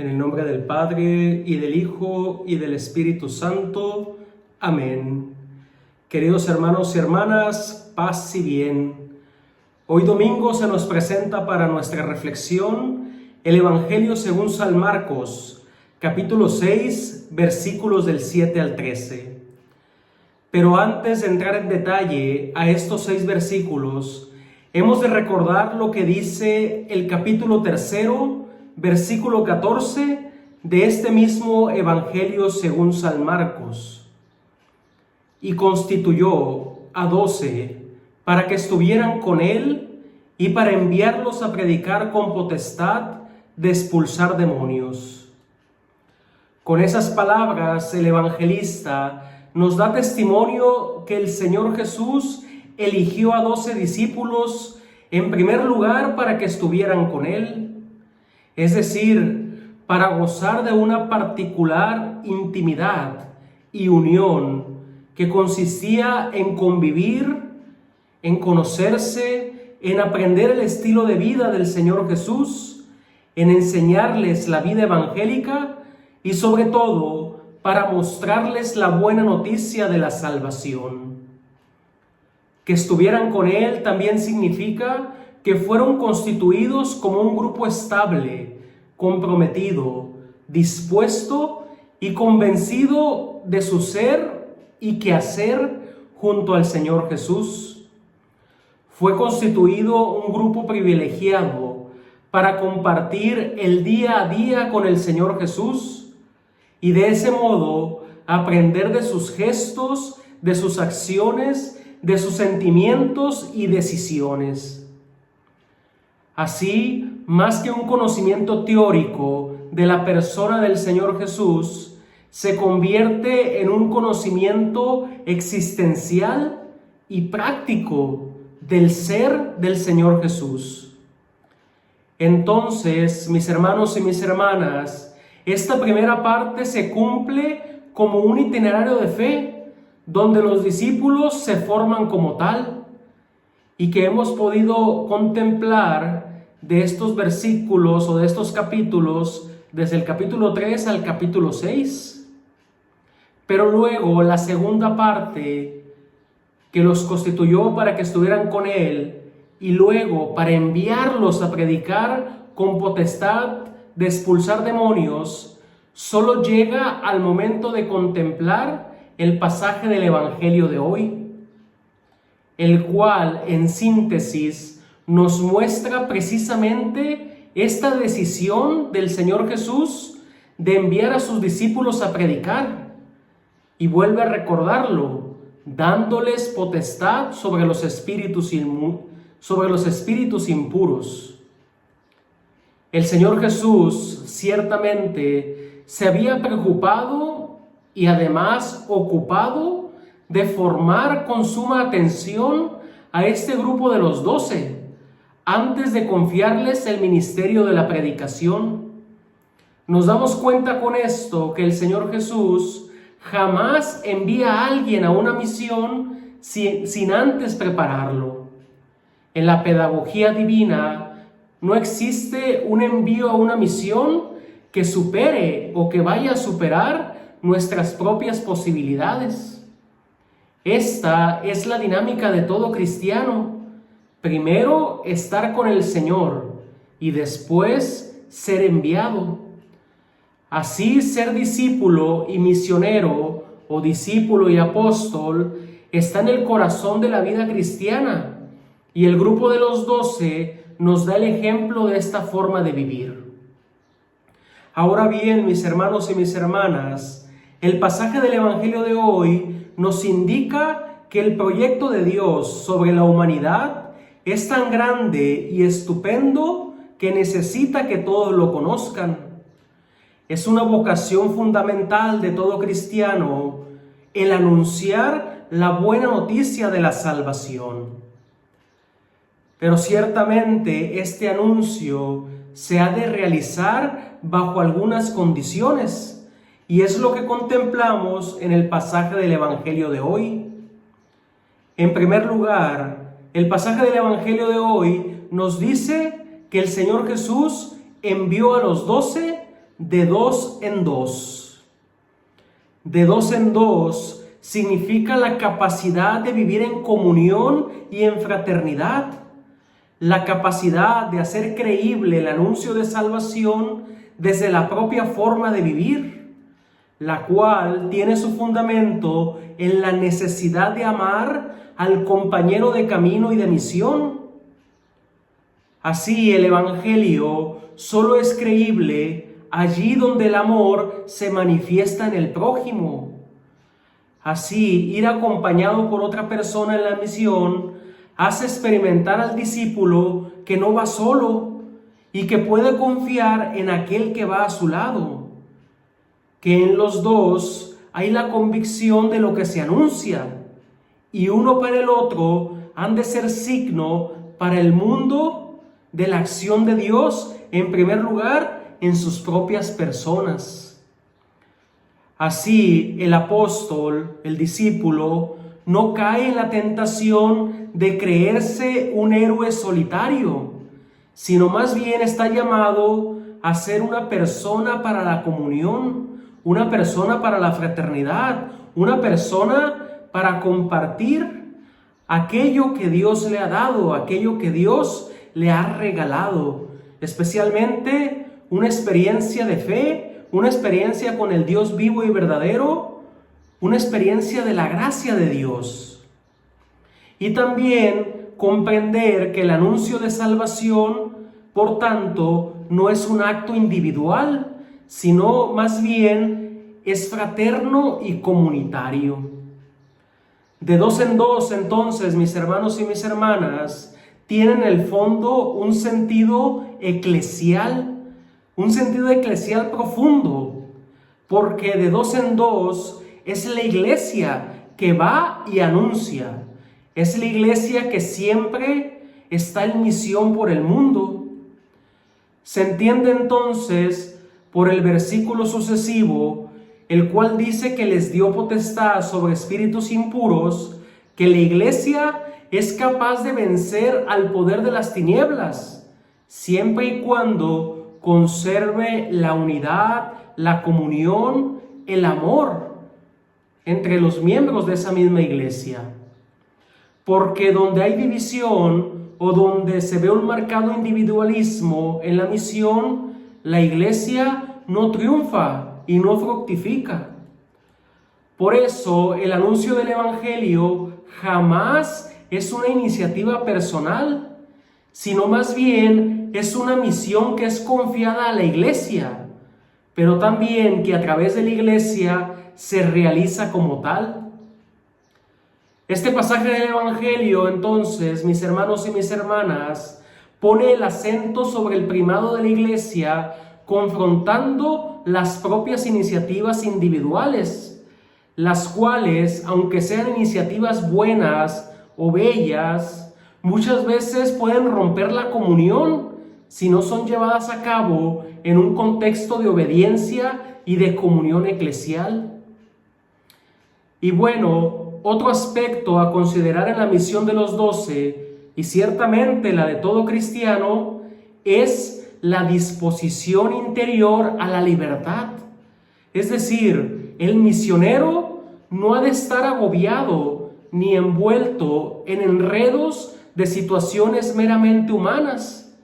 En el nombre del Padre, y del Hijo, y del Espíritu Santo. Amén. Queridos hermanos y hermanas, paz y bien. Hoy domingo se nos presenta para nuestra reflexión el Evangelio según San Marcos, capítulo 6, versículos del 7 al 13. Pero antes de entrar en detalle a estos 6 versículos, hemos de recordar lo que dice el capítulo 3, versículo 14 de este mismo Evangelio según San Marcos. Y constituyó a 12 para que estuvieran con él y para enviarlos a predicar con potestad de expulsar demonios. Con esas palabras el evangelista nos da testimonio que el Señor Jesús eligió a 12 discípulos en primer lugar para que estuvieran con él, es decir, para gozar de una particular intimidad y unión que consistía en convivir, en conocerse, en aprender el estilo de vida del Señor Jesús, en enseñarles la vida evangélica y sobre todo para mostrarles la buena noticia de la salvación. Que estuvieran con Él también significa que fueron constituidos como un grupo estable, comprometido, dispuesto y convencido de su ser y quehacer junto al Señor Jesús. Fue constituido un grupo privilegiado para compartir el día a día con el Señor Jesús y de ese modo aprender de sus gestos, de sus acciones, de sus sentimientos y decisiones. Así, más que un conocimiento teórico de la persona del Señor Jesús, se convierte en un conocimiento existencial y práctico del ser del Señor Jesús. Entonces, mis hermanos y mis hermanas, esta primera parte se cumple como un itinerario de fe, donde los discípulos se forman como tal, y que hemos podido contemplar de estos versículos o de estos capítulos, desde el capítulo 3 al capítulo 6. Pero luego la segunda parte, que los constituyó para que estuvieran con él, y luego para enviarlos a predicar con potestad de expulsar demonios, solo llega al momento de contemplar el pasaje del Evangelio de hoy, el cual, en síntesis, nos muestra precisamente esta decisión del Señor Jesús de enviar a sus discípulos a predicar, y vuelve a recordarlo, dándoles potestad sobre los espíritus impuros. El Señor Jesús ciertamente se había preocupado y además ocupado de formar con suma atención a este grupo de los 12, antes de confiarles el ministerio de la predicación. Nos damos cuenta con esto que el Señor Jesús jamás envía a alguien a una misión sin antes prepararlo. En la pedagogía divina no existe un envío a una misión que supere o que vaya a superar nuestras propias posibilidades. Esta es la dinámica de todo cristiano. Primero estar con el Señor y después ser enviado. Así, ser discípulo y misionero o discípulo y apóstol está en el corazón de la vida cristiana, y el grupo de los 12 nos da el ejemplo de esta forma de vivir. Ahora bien, mis hermanos y mis hermanas, el pasaje del Evangelio de hoy nos indica que el proyecto de Dios sobre la humanidad es tan grande y estupendo que necesita que todos lo conozcan. Es una vocación fundamental de todo cristiano el anunciar la buena noticia de la salvación. Pero ciertamente este anuncio se ha de realizar bajo algunas condiciones, y es lo que contemplamos en el pasaje del Evangelio de hoy. En primer lugar, el pasaje del Evangelio de hoy nos dice que el Señor Jesús envió a los 12 de dos en dos. De dos en dos significa la capacidad de vivir en comunión y en fraternidad, la capacidad de hacer creíble el anuncio de salvación desde la propia forma de vivir, la cual tiene su fundamento en la necesidad de amar al compañero de camino y de misión. Así, el Evangelio solo es creíble allí donde el amor se manifiesta en el prójimo. Así, ir acompañado por otra persona en la misión hace experimentar al discípulo que no va solo y que puede confiar en aquel que va a su lado, que en los dos hay la convicción de lo que se anuncia, y uno para el otro han de ser signo para el mundo de la acción de Dios, en primer lugar en sus propias personas. Así, el apóstol, el discípulo, no cae en la tentación de creerse un héroe solitario, sino más bien está llamado a ser una persona para la comunión, una persona para la fraternidad, una persona para compartir aquello que Dios le ha dado, aquello que Dios le ha regalado, especialmente una experiencia de fe, una experiencia con el Dios vivo y verdadero, una experiencia de la gracia de Dios. Y también comprender que el anuncio de salvación, por tanto, no es un acto individual, sino más bien es fraterno y comunitario. De dos en dos, entonces, mis hermanos y mis hermanas, tienen en el fondo un sentido eclesial profundo, porque de dos en dos es la iglesia que va y anuncia, es la iglesia que siempre está en misión por el mundo. Se entiende entonces por el versículo sucesivo, el cual dice que les dio potestad sobre espíritus impuros, que la iglesia es capaz de vencer al poder de las tinieblas, siempre y cuando conserve la unidad, la comunión, el amor entre los miembros de esa misma iglesia. Porque donde hay división o donde se ve un marcado individualismo en la misión, la iglesia no triunfa y no fructifica. Por eso el anuncio del Evangelio jamás es una iniciativa personal, sino más bien es una misión que es confiada a la iglesia, pero también que a través de la iglesia se realiza como tal. Este pasaje del Evangelio, entonces, mis hermanos y mis hermanas, pone el acento sobre el primado de la iglesia, confrontando las propias iniciativas individuales, las cuales, aunque sean iniciativas buenas o bellas, muchas veces pueden romper la comunión si no son llevadas a cabo en un contexto de obediencia y de comunión eclesial. Y bueno, otro aspecto a considerar en la misión de los 12, y ciertamente la de todo cristiano, es la disposición interior a la libertad. Es decir, el misionero no ha de estar agobiado ni envuelto en enredos de situaciones meramente humanas.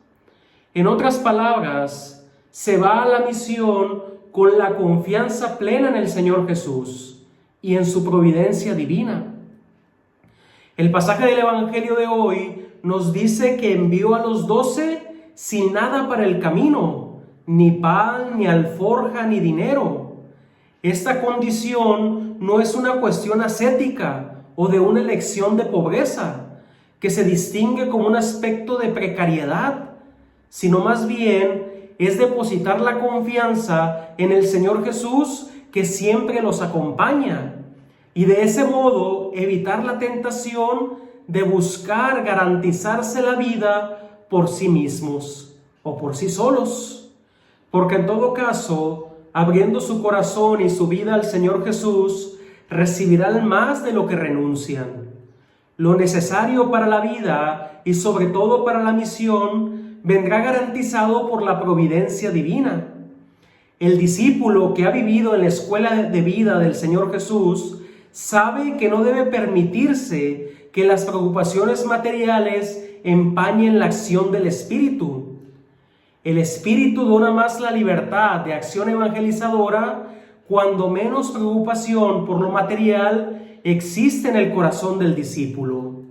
En otras palabras, se va a la misión con la confianza plena en el Señor Jesús y en su providencia divina. El pasaje del Evangelio de hoy nos dice que envió a los 12 sin nada para el camino, ni pan, ni alforja, ni dinero. Esta condición no es una cuestión ascética o de una elección de pobreza, que se distingue como un aspecto de precariedad, sino más bien es depositar la confianza en el Señor Jesús, que siempre los acompaña, y de ese modo evitar la tentación de buscar garantizarse la vida por sí mismos o por sí solos, porque en todo caso, abriendo su corazón y su vida al Señor Jesús, recibirán más de lo que renuncian. Lo necesario para la vida y sobre todo para la misión vendrá garantizado por la providencia divina. El discípulo que ha vivido en la escuela de vida del Señor Jesús sabe que no debe permitirse que las preocupaciones materiales empañen la acción del Espíritu. El Espíritu dona más la libertad de acción evangelizadora cuando menos preocupación por lo material existe en el corazón del discípulo.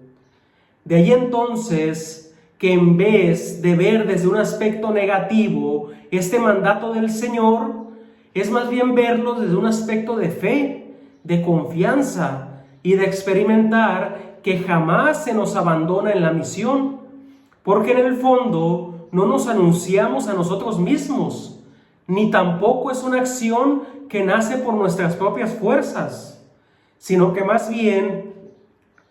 De ahí entonces que en vez de ver desde un aspecto negativo este mandato del Señor, es más bien verlo desde un aspecto de fe, de confianza y de experimentar que jamás se nos abandona en la misión, porque en el fondo no nos anunciamos a nosotros mismos, ni tampoco es una acción que nace por nuestras propias fuerzas, sino que más bien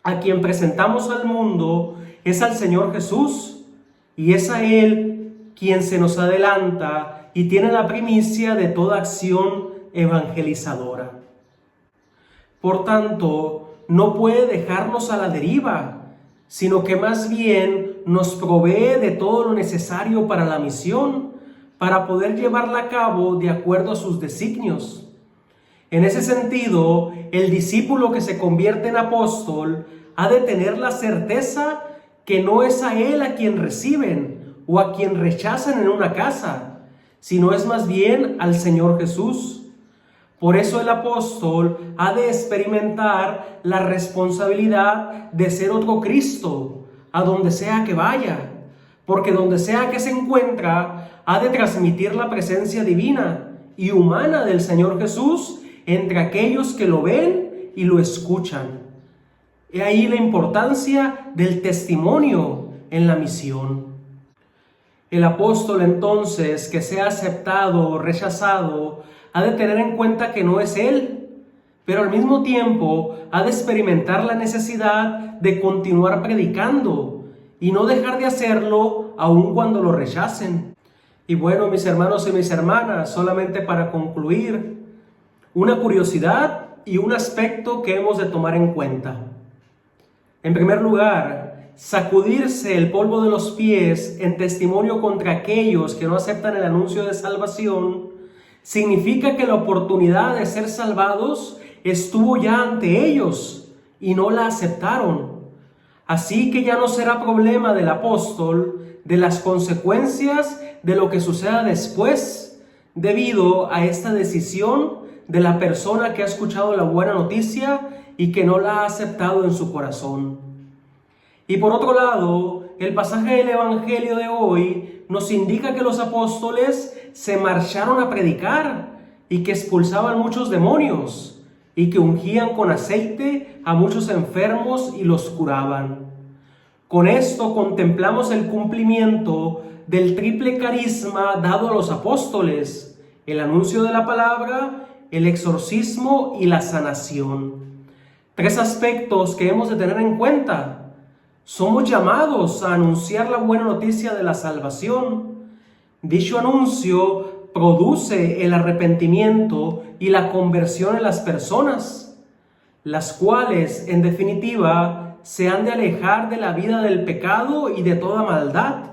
a quien presentamos al mundo es al Señor Jesús, y es a Él quien se nos adelanta y tiene la primicia de toda acción evangelizadora. Por tanto, no puede dejarnos a la deriva, sino que más bien nos provee de todo lo necesario para la misión, para poder llevarla a cabo de acuerdo a sus designios. En ese sentido, el discípulo que se convierte en apóstol ha de tener la certeza que no es a él a quien reciben o a quien rechazan en una casa, sino es más bien al Señor Jesús. Por eso el apóstol ha de experimentar la responsabilidad de ser otro Cristo, a donde sea que vaya, porque donde sea que se encuentra, ha de transmitir la presencia divina y humana del Señor Jesús entre aquellos que lo ven y lo escuchan. He ahí la importancia del testimonio en la misión. El apóstol entonces, que sea aceptado o rechazado, ha de tener en cuenta que no es él, pero al mismo tiempo ha de experimentar la necesidad de continuar predicando y no dejar de hacerlo aun cuando lo rechacen. Y bueno, mis hermanos y mis hermanas, solamente para concluir, una curiosidad y un aspecto que hemos de tomar en cuenta. En primer lugar, sacudirse el polvo de los pies en testimonio contra aquellos que no aceptan el anuncio de salvación significa que la oportunidad de ser salvados estuvo ya ante ellos y no la aceptaron. Así que ya no será problema del apóstol de las consecuencias de lo que suceda después, debido a esta decisión de la persona que ha escuchado la buena noticia y que no la ha aceptado en su corazón. Y por otro lado, el pasaje del Evangelio de hoy nos indica que los apóstoles se marcharon a predicar y que expulsaban muchos demonios y que ungían con aceite a muchos enfermos y los curaban. Con esto contemplamos el cumplimiento del triple carisma dado a los apóstoles: el anuncio de la palabra, el exorcismo y la sanación. Tres aspectos que hemos de tener en cuenta. Somos llamados a anunciar la buena noticia de la salvación. Dicho anuncio produce el arrepentimiento y la conversión en las personas, las cuales, en definitiva, se han de alejar de la vida del pecado y de toda maldad,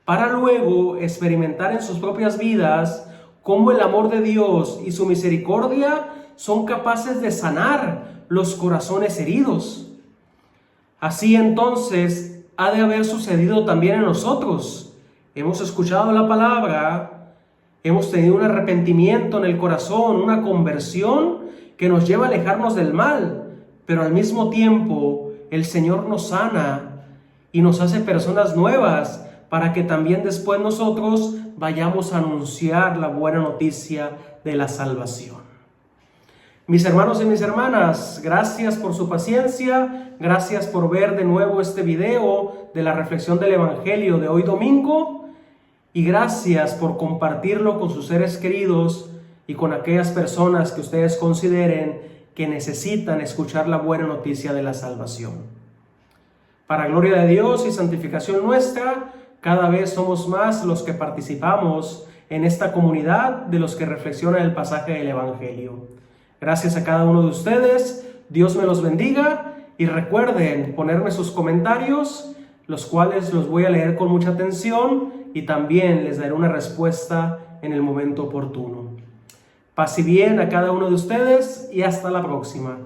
para luego experimentar en sus propias vidas cómo el amor de Dios y su misericordia son capaces de sanar los corazones heridos. Así entonces ha de haber sucedido también en nosotros. Hemos escuchado la palabra, hemos tenido un arrepentimiento en el corazón, una conversión que nos lleva a alejarnos del mal, pero al mismo tiempo el Señor nos sana y nos hace personas nuevas para que también después nosotros vayamos a anunciar la buena noticia de la salvación. Mis hermanos y mis hermanas, gracias por su paciencia, gracias por ver de nuevo este video de la reflexión del Evangelio de hoy domingo, y gracias por compartirlo con sus seres queridos y con aquellas personas que ustedes consideren que necesitan escuchar la buena noticia de la salvación. Para gloria de Dios y santificación nuestra, cada vez somos más los que participamos en esta comunidad de los que reflexionan el pasaje del Evangelio. Gracias a cada uno de ustedes, Dios me los bendiga, y recuerden ponerme sus comentarios, los cuales los voy a leer con mucha atención y también les daré una respuesta en el momento oportuno. Paz y bien a cada uno de ustedes y hasta la próxima.